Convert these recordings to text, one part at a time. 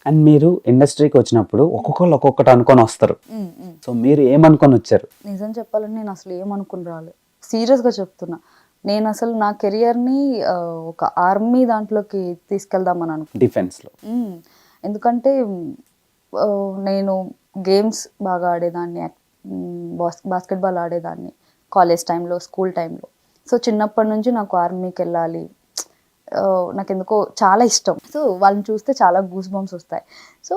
And మీరు ఇండస్ట్రీకి వచ్చినప్పుడు ఒక్కొక్కరు ఒక్కొక్కటి అనుకొని వస్తారు. సో మీరు ఏమనుకొని వచ్చారు? నిజం చెప్పాలంటే నేను అసలు ఏమనుకుని రాలేదు, సీరియస్గా చెప్తున్నా. నేను అసలు నా కెరియర్ని ఒక ఆర్మీ దాంట్లోకి తీసుకెళ్దామని అనుకున్నాను, డిఫెన్స్లో. ఎందుకంటే నేను గేమ్స్ బాగా ఆడేదాన్ని, బాస్కెట్బాల్ ఆడేదాన్ని కాలేజ్ టైంలో, స్కూల్ టైంలో. సో చిన్నప్పటి నుంచి నాకు ఆర్మీకి వెళ్ళాలి, నాకు ఎందుకో చాలా ఇష్టం. సో వాళ్ళని చూస్తే చాలా గూస్ బంప్స్ వస్తాయి. సో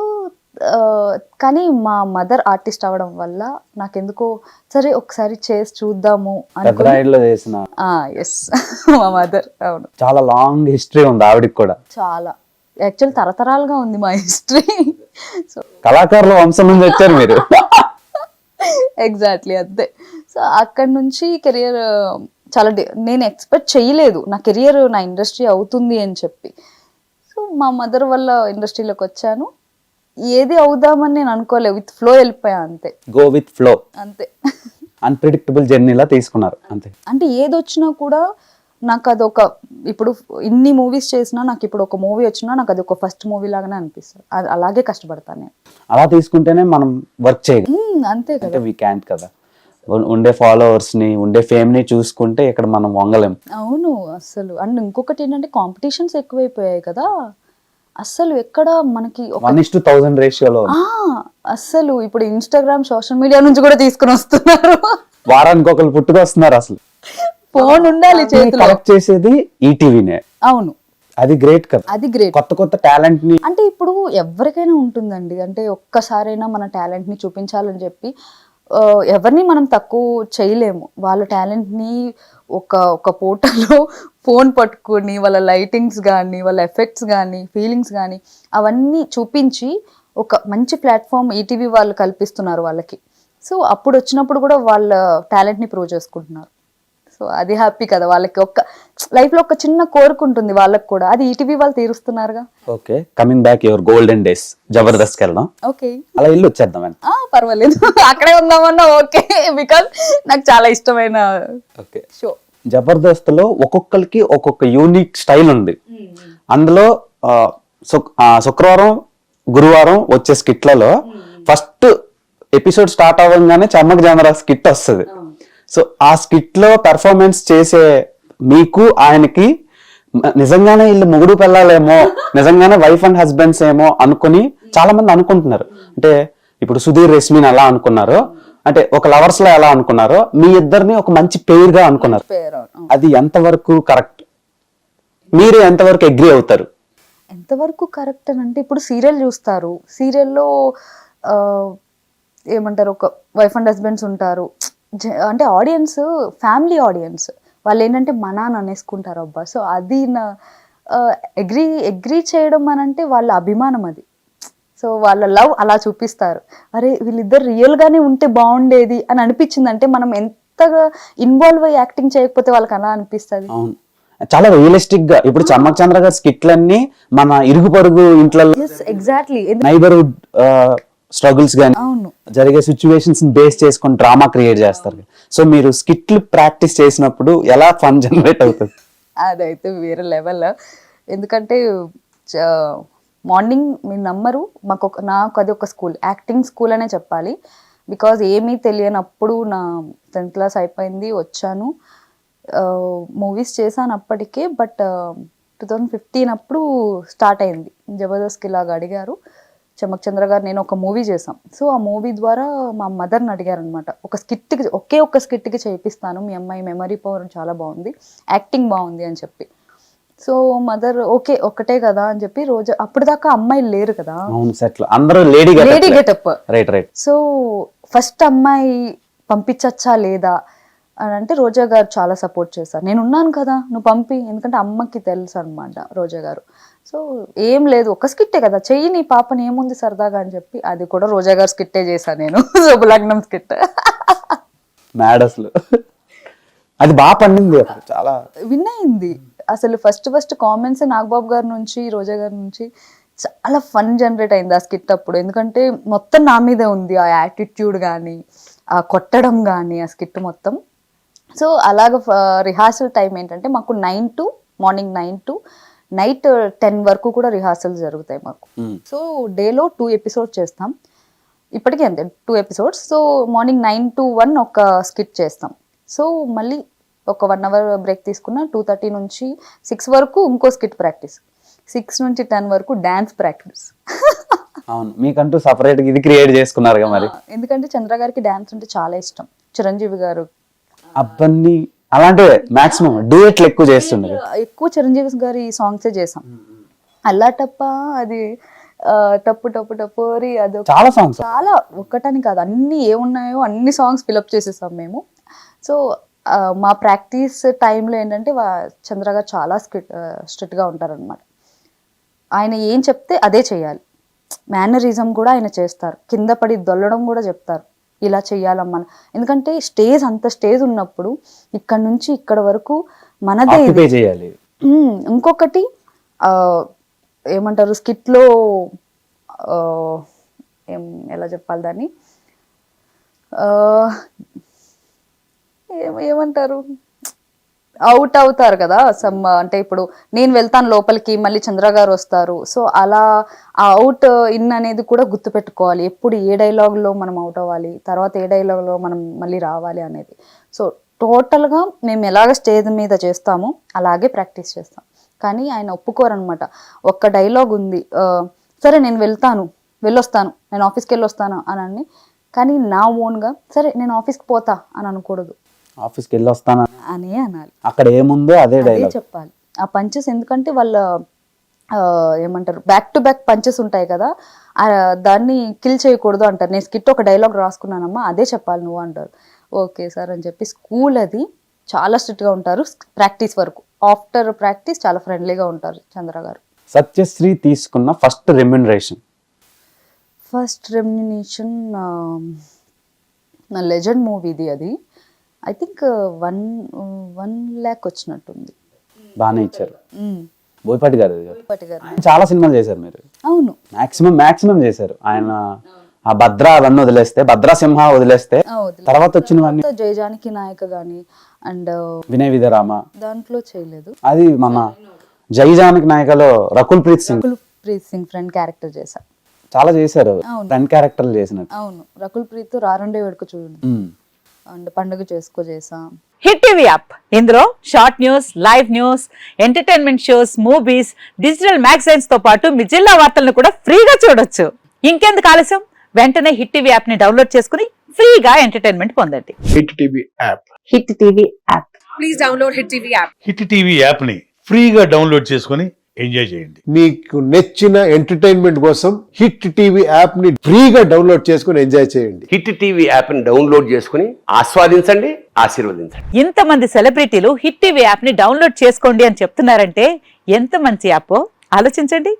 కానీ మా మదర్ ఆర్టిస్ట్ అవ్వడం వల్ల నాకెందుకో సరే ఒకసారి చేసి చూద్దాము చేసిన. ఎస్ మా మదర్. అవును, చాలా లాంగ్ హిస్టరీ ఉంది ఆవిడకి కూడా. చాలా యాక్చువల్ తరతరాలుగా ఉంది మా హిస్టరీ. సో కళాకారుల వంశం నుంచి వచ్చారు మీరు. ఎగ్జాక్ట్లీ అంతే. సో అక్కడి నుంచి కెరియర్ చాలా నేను ఎక్స్పెక్ట్ చేయలేదు నా కెరియర్ నా ఇండస్ట్రీ అవుతుంది అని చెప్పి. సో మా మదర్ వల్ల ఇండస్ట్రీలోకి వచ్చాను. ఏది అవుదామని నేను అనుకోలేదు, విత్ ఫ్లో వెళ్ళిపోయా అంతే. గో విత్ ఫ్లో అంతే. అన్ప్రెడిక్టబుల్ జర్నీలా తీసుకున్నారు అంతే. అంటే ఏది వచ్చినా కూడా నాకు అదొక, ఇప్పుడు ఇన్ని మూవీస్ చేసినా నాకు ఇప్పుడు ఒక మూవీ వచ్చినా నాకు అది ఒక ఫస్ట్ మూవీ లాగానే అనిపిస్తుంది. అది అలాగే కష్టపడతాను నేను. అలా తీసుకుంటేనే మనం వర్క్ చేయాలి. అంతే కదా. వీ క్యాంట్ కదా, ఉండే ఫాలోవర్స్ ని ఉండే ఫేమ్ ని చూసుకుంటే ఇక్కడ మనం వంగలేం. అవును అసలు. అండ్ ఇంకొకటి ఏంటంటే కాంపిటీషన్స్ ఎక్కువైపోయాయి కదా, అస్సలు ఎక్కడ మనకి 1:1000 రేషియోలో. అస్సలు ఇప్పుడు ఇన్స్టాగ్రామ్ సోషల్ మీడియా నుంచి కూడా తీసుకుని వస్తున్నారు. వారానికి ఒకరు పుట్టుకొస్తున్నారు. అసలు ఫోన్ ఉండాలి చేతిలో. కలెక్ట్ చేసేది ఈటీవీనే. అవును, అది గ్రేట్ కదా. అది గ్రేట్. కొత్త కొత్త టాలెంట్ ని, అంటే ఇప్పుడు ఎవరికైనా ఉంటుందండి, అంటే ఒక్కసారైనా మన టాలెంట్ ని చూపించాలని చెప్పి ఎవరిని మనం తక్కువ చేయలేము. వాళ్ళ టాలెంట్ని ఒక పోర్టల్లో ఫోన్ పట్టుకొని వాళ్ళ లైటింగ్స్ కానీ, వాళ్ళ ఎఫెక్ట్స్ కానీ, ఫీలింగ్స్ కానీ అవన్నీ చూపించి ఒక మంచి ప్లాట్ఫామ్ ఈటీవీ వాళ్ళు కల్పిస్తున్నారు వాళ్ళకి. సో అప్పుడు వచ్చినప్పుడు కూడా వాళ్ళ టాలెంట్ని ప్రూవ్ చేసుకుంటున్నారు. సో అది హ్యాపీ కదా వాళ్ళకి. ఒక లైఫ్లో ఒక చిన్న కోరిక ఉంటుంది వాళ్ళకి కూడా, అది ఈటీవీ వాళ్ళు తీరుస్తున్నారుగా. Okay, coming back your golden days, Jabardasth వెళ్దాం. ఓకే, అలా ఇల్లు వచ్చేద్దాం. పర్వాలేదు, అక్కడే ఉందామన్నా ఓకే, బికాస్ నాకు చాలా ఇష్టమైన షో. జబర్దస్త్ లో ఒక్కొక్కరికి ఒక్కొక్క యూనిక్ స్టైల్ ఉంది. అందులో శుక్రవారం గురువారం వచ్చే స్కిట్లలో ఫస్ట్ ఎపిసోడ్ స్టార్ట్ అవ్వగానే చమ్మక్ జనరా స్కిట్ వస్తుంది. సో ఆ స్కిట్ లో పెర్ఫార్మెన్స్ చేసే మీకు ఆయనకి నిజంగానే వీళ్ళు మొగుడు పెళ్ళాలేమో, నిజంగానే వైఫ్ అండ్ హస్బెండ్స్ ఏమో అనుకుని చాలా మంది అనుకుంటున్నారు. అంటే ఇప్పుడు సుధీర్ రశ్మిని ఎలా అనుకున్నారు, అంటే ఒక లవర్స్ లో ఎలా అనుకున్నారో మీ ఇద్దరిని ఒక మంచి పేర్ గా అనుకున్నారు. అది ఎంతవరకు కరెక్ట్? మీరు ఎంతవరకు అగ్రీ అవుతారు? ఎంతవరకు కరెక్ట్ అని అంటే, ఇప్పుడు సీరియల్ చూస్తారు, సీరియల్లో ఏమంటారు, ఒక వైఫ్ అండ్ హస్బెండ్స్ ఉంటారు. అంటే ఆడియన్స్ ఫ్యామిలీ ఆడియన్స్, వాళ్ళు ఏంటంటే మన అని అనేసుకుంటారు అబ్బా. సో అది నా అగ్రీ చేయడం అని అంటే వాళ్ళ అభిమానం అది. సో వాళ్ళ లవ్ అలా చూపిస్తారు. అరే వీళ్ళిద్దరు రియల్గానే ఉంటే బాగుండేది అని అనిపించింది. అంటే మనం ఎంతగా ఇన్వాల్వ్ అయ్యి యాక్టింగ్ చేయకపోతే వాళ్ళకి అలా అనిపిస్తుంది. చాలా రియలిస్టిక్ గా. ఇప్పుడు చమ్మక్ చంద్ర గారి స్కిట్లన్నీ మన ఇరుగు పొరుగు ఇంట్లో ఎగ్జాక్ట్లీ నైబర్హుడ్ స్ట్రగుల్స్ గానీ జరిగే సిచ్యువేషన్స్ బేస్ చేసుకొని డ్రామా క్రియేట్ చేస్తారు. సో మీరు స్కిట్లు ప్రాక్టీస్ చేసినప్పుడు ఎలా ఫన్ జనరేట్ అవుతుంది? అదైతే వేరే లెవెల్. ఎందుకంటే మార్నింగ్ మీరు నమ్మరు, నాకు అది ఒక స్కూల్, యాక్టింగ్ స్కూల్ అనే చెప్పాలి. బికాజ్ ఏమీ తెలియనప్పుడు నా 10th క్లాస్ అయిపోయింది, వచ్చాను, మూవీస్ చేశాను అప్పటికే. బట్ 2015 అప్పుడు స్టార్ట్ అయింది జబర్దస్త్కి. ఇలాగా అడిగారు చమ్మక్ చంద్ర గారు, నేను ఒక మూవీ చేశాం. సో ఆ మూవీ ద్వారా మా మదర్ని అడిగారు అనమాట, ఒక స్కిట్కి, ఒక్క స్కిట్కి చేయిస్తాను, మీ అమ్మాయి మెమరీ పవర్ చాలా బాగుంది, యాక్టింగ్ బాగుంది అని చెప్పి. సో మదర్ ఓకే ఒక్కటే కదా అని చెప్పి, రోజు అప్పుడు దాకా అమ్మాయిలు లేరు కదా, లేడీ గెటప్. సో ఫస్ట్ అమ్మాయి పంపించచ్చా లేదా అని అంటే రోజా గారు చాలా సపోర్ట్ చేశారు. నేను ఉన్నాను కదా, నువ్వు పంపి, ఎందుకంటే అమ్మకి తెలుసు అనమాట రోజా గారు. సో ఏం లేదు, ఒక స్కిట్టే కదా, చెయ్యి నీ పాపని, ఏముంది సరదాగా అని చెప్పి, అది కూడా రోజా గారు స్కిట్టే చేశాను నేను, శుభలగ్నం స్కిట్. అది బాగా పండింది, చాలా విన్ అయింది. అసలు ఫస్ట్ కామెంట్స్ నాగబాబు గారి నుంచి, రోజా గారి నుంచి చాలా ఫన్ జనరేట్ అయింది ఆ స్కిట్ అప్పుడు. ఎందుకంటే మొత్తం నా మీదే ఉంది, ఆ యాటిట్యూడ్ కానీ, ఆ కొట్టడం కానీ, ఆ స్కిట్ మొత్తం. సో అలాగ రిహార్సల్ టైం ఏంటంటే మాకు మార్నింగ్ 9 to నైట్ 10 వరకు కూడా రిహార్సల్స్ జరుగుతాయి మాకు. సో డేలో 2 ఎపిసోడ్స్ చేస్తాం, ఇప్పటికీ అంతే 2 ఎపిసోడ్స్. సో మార్నింగ్ 9 to 1 ఒక స్కిట్ చేస్తాం. సో మళ్ళీ ఒక 1 hour బ్రేక్ తీసుకున్న 2:30 నుంచి 6 వరకు ఇంకో స్కిట్ ప్రాక్టీస్, 6 నుంచి 10 వరకు డాన్స్ ప్రాక్టీస్. అవును, మీకంటూ సపరేట్ ఇది క్రియేట్ చేసుకున్నారుగా మరి. ఎందుకంటే చంద్ర గారికి డాన్స్ అంటే చాలా ఇష్టం, చిరంజీవి గారు అబ్బన్ని అలాంటివే మాక్సిమం డ్యూయెట్లు ఎక్కువ చేస్తున్నారు. ఎక్కువ చిరంజీవి గారి సాంగ్సే చేసాం. అల్లాటప్ప, అది టప్పు టప్పు టపోరి, అది చాలా సాంగ్స్, చాలా ఒక్కటని కాదు, అన్ని ఏమున్నాయో అన్ని సాంగ్స్ ఫిలప్ చేసేసాం మేము. సో మా ప్రాక్టీస్ టైంలో ఏంటంటే చంద్ర గారు చాలా స్ట్రిక్ట్గా ఉంటారనమాట. ఆయన ఏం చెప్తే అదే చేయాలి. మేనరిజం కూడా ఆయన చేస్తారు, కింద పడి దొల్లడం కూడా చెప్తారు, ఇలా చెయ్యాలమ్మా. ఎందుకంటే అంత స్టేజ్ ఉన్నప్పుడు ఇక్కడ నుంచి ఇక్కడ వరకు మనదే చేయాలి. ఇంకొకటి ఏమంటారు స్కిట్లో ఎలా చెప్పాలి దాన్ని, ఏమంటారు, అవుట్ అవుతారు కదా అంటే ఇప్పుడు నేను వెళ్తాను లోపలికి, మళ్ళీ చంద్ర గారు వస్తారు. సో అలా ఆ అవుట్ ఇన్ అనేది కూడా గుర్తుపెట్టుకోవాలి, ఎప్పుడు ఏ డైలాగ్లో మనం అవుట్ అవ్వాలి, తర్వాత ఏ డైలాగ్లో మనం మళ్ళీ రావాలి అనేది. సో టోటల్గా మేము ఎలాగ స్టేజ్ మీద చేస్తామో అలాగే ప్రాక్టీస్ చేస్తాం. కానీ ఆయన ఒప్పుకోరనమాట. ఒక్క డైలాగ్ ఉంది, సరే నేను వెళ్ళొస్తాను, నేను ఆఫీస్కి వెళ్ళొస్తాను అని, కానీ నా ఓన్గా సరే నేను ఆఫీస్కి పోతా అని అనకూడదు, ఆఫీస్కి వెళ్ళి వస్తాను అనే అనాలి. అక్కడ ఏముందో అదే డైలాగ్ చెప్పాలి. ఆ పంచెస్ ఎందుకంటే వాళ్ళ ఏమంటారు బ్యాక్ టు బ్యాక్ పంచెస్ ఉంటాయి కదా, దాన్ని కిల్ చేయకూడదు అంటారు. నేను స్కిట్ ఒక డైలాగ్ రాసుకున్నానమ్మా, అదే చెప్పాలి నువ్వు అంటారు. ఓకే సార్ అని చెప్పి స్కూల్ అది చాలా స్ట్రిక్ట్గా ఉంటారు ప్రాక్టీస్ వరకు. ఆఫ్టర్ ప్రాక్టీస్ చాలా ఫ్రెండ్లీగా ఉంటారు చంద్ర గారు. సత్యశ్రీ తీసుకున్న ఫస్ట్ రెమ్యునరేషన్ నా లెజెండ్ మూవీది, అది ఐ థింక్ 1 lakh వచ్చినట్టుంది. బాగానే ఇచ్చారు. బోయపాటి గారు గారు చాలా సినిమాలు చేశారు మీరు. అవును, మాక్సిమం చేశారు ఆయన. ఆ భద్ర అవన్నీ వదిలేస్తే, భద్రాసింహ వదిలేస్తే తర్వాత వచ్చినవన్నీ జయజానికి నాయక గాని అండ్ వినయ విధరామ దాంట్లో చేయలేదు. అది మన జయజానికి నాయకలో రకుల్ ప్రీత్ సింగ్ ఫ్రెండ్ క్యారెక్టర్ చేశా. చాలా చేశారు, ఫ్రెండ్ క్యారెక్టర్లు చేసినట్టు. అవును, రకుల్ ప్రీత్ రారుండే వేడుక చూడండి అండ్ పండుగ చేసా. హిట్ టీవీ యాప్, ఇందులో short news, live news, entertainment shows, movies, digital magazines తో పాటు మీ జిల్లా వార్తలను కూడా ఫ్రీగా చూడొచ్చు. ఇంకెందుకు ఆలస్యం, వెంటనే హిట్ టీవీ యాప్ ని డౌన్లోడ్ చేసుకుని ఫ్రీగా ఎంటర్టైన్మెంట్ పొందండి. Hit TV app. Hit TV app. Please download hit TV app. Hit TV app ని ఫ్రీగా డౌన్లోడ్ చేసుకుని ఎంజాయ్ చేయండి. మీకు నచ్చిన ఎంటర్టైన్మెంట్ కోసం హిట్ టీవీ యాప్ ని ఫ్రీగా డౌన్లోడ్ చేసుకుని ఎంజాయ్ చేయండి. హిట్ టీవీ యాప్ ని డౌన్లోడ్ చేసుకుని ఆస్వాదించండి, ఆశీర్వదించండి. ఇంతమంది సెలబ్రిటీలు హిట్ టీవీ యాప్ ని డౌన్లోడ్ చేసుకోండి అని చెప్తున్నారంటే ఎంత మంచి యాప్ ఆలోచించండి.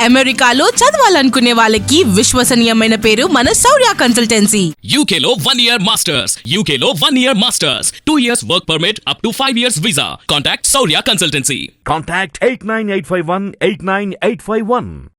అమెరికాలో చదవాలనుకునే వాళ్ళకి విశ్వసనీయమైన పేరు మన శౌర్య కన్సల్టెన్సీ. UK లో 1 year masters, UK లో 1 year masters, 2 years work permit up to 5 years visa. Contact Saurya Consultancy. Contact 89851 89851.